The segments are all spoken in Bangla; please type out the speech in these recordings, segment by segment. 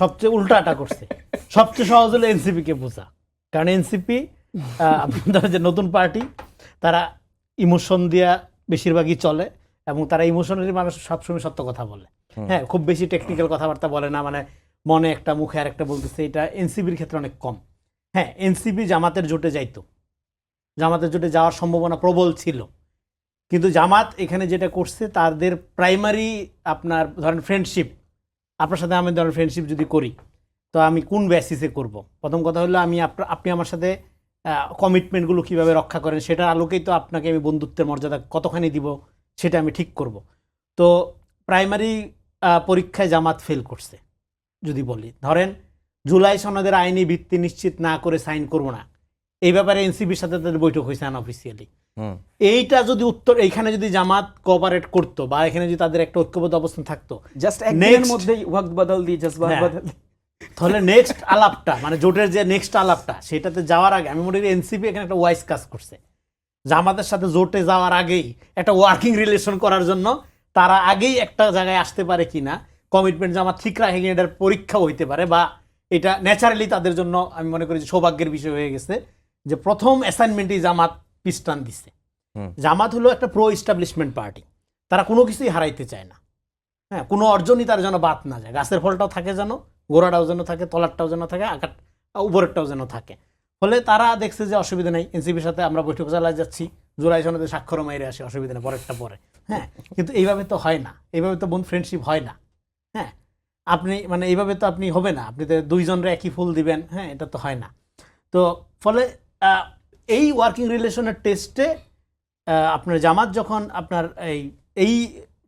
সবচেয়ে উল্টাটা করছে। সবচেয়ে সহজ হলো এনসিপিকে বোঝা, কারণ এনসিপি আপনাদের যে নতুন পার্টি, তারা ইমোশন দিয়া বেশিরভাগই চলে এবং তারা ইমোশনালি মানুষ সবসময় সত্য কথা বলে। হ্যাঁ, খুব বেশি টেকনিক্যাল কথাবার্তা বলে না, মানে মনে একটা মুখে আর একটা বলতেছে, এটা এনসিপির ক্ষেত্রে অনেক কম। হ্যাঁ, এনসিপি জামাতের জোটে যাইতো, জামাতের জোটে যাওয়ার সম্ভাবনা প্রবল ছিল, কিন্তু জামাত এখানে যেটা করছে তাদের প্রাইমারি আপনার ধরেন ফ্রেন্ডশিপ, আপনার সাথে আমি ধরেন ফ্রেন্ডশিপ যদি করি তো আমি কোন বেসিসে করব। প্রথম কথা হলো আমি আপনি আমার সাথে কমিটমেন্টগুলো কিভাবে রক্ষা করেন সেটার আলোকেই তো আপনাকে আমি বন্ধুত্বের মর্যাদা কতখানি দিব সেটা আমি ঠিক করব। তো প্রাইমারি পরীক্ষায় জামাত ফেল করছে। যদি বলি ধরেন জুলাই সনদের আইনি ভিত্তি নিশ্চিত না করে সাইন করব না, এই ব্যাপারে এনসিপির সাথে তাদের বৈঠক হয়েছে আনঅফিসিয়ালি। এইটা যদি উত্তর এইখানে যদি জামাত কোঅপারেট করতো বা এখানে যদি তাদের একটা ঐক্যবদ্ধ অবস্থান থাকতো, জাস্ট একদিনের মধ্যেই ওয়াক্ত বদল দিয়ে জজবাত বদল, তাহলে নেক্সট আলাপটা মানে জোটের যে নেক্সট আলাপটা সেটাতে যাওয়ার আগে আমি মনে করি এনসিপি এখানে একটা ওয়াইজ কাজ করছে। জামাতের সাথে জোটে যাওয়ার আগেই একটা ওয়ার্কিং রিলেশন করার জন্য তারা আগেই একটা জায়গায় আসতে পারে কিনা, কমিটমেন্ট জামাত ঠিক রাখে কিনা, এটার পরীক্ষাও হইতে পারে, বা এটা ন্যাচারালি তাদের জন্য আমি মনে করি যে সৌভাগ্যের বিষয় হয়ে গেছে যে প্রথম অ্যাসাইনমেন্টই জামাত পিস্টান দিচ্ছে। জামাত হলো একটা প্রো এস্টাবলিশমেন্ট পার্টি, তারা কোনো কিছুই হারাইতে চায় না। হ্যাঁ, কোনো অর্জনই তার যেন বাদ না যায়, গাছের ফলটাও থাকে যেন, গোড়াটাও যেন থাকে, তলারটাও যেন থাকে, উপরেরটাও যেন থাকে। ফলে তারা দেখছে যে অসুবিধা নেই, এনসিপির সাথে আমরা বৈঠক চালায় যাচ্ছি, জুলাই সনদে স্বাক্ষর মাইরে আসে, অসুবিধা নেই, পরেরটা পরে। হ্যাঁ, কিন্তু এইভাবে তো হয় না, এইভাবে তো ফ্রেন্ডশিপ হয় না। হ্যাঁ, আপনি মানে এইভাবে তো আপনি হবে না, আপনি তো দুইজনরে একই ফুল দিবেন, হ্যাঁ, এটা তো হয় না। তো ফলে এই ওয়ার্কিং রিলেশনের টেস্টে আপনার জামাত যখন আপনার এই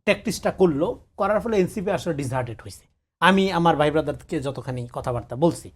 ট্যাকটিসটা করলো, করার ফলে এনসিপি আসলে ডিসহার্টেড হয়েছে। আমি আমার ভাই ব্রাদারকে যতখানি কথাবার্তা বলছি।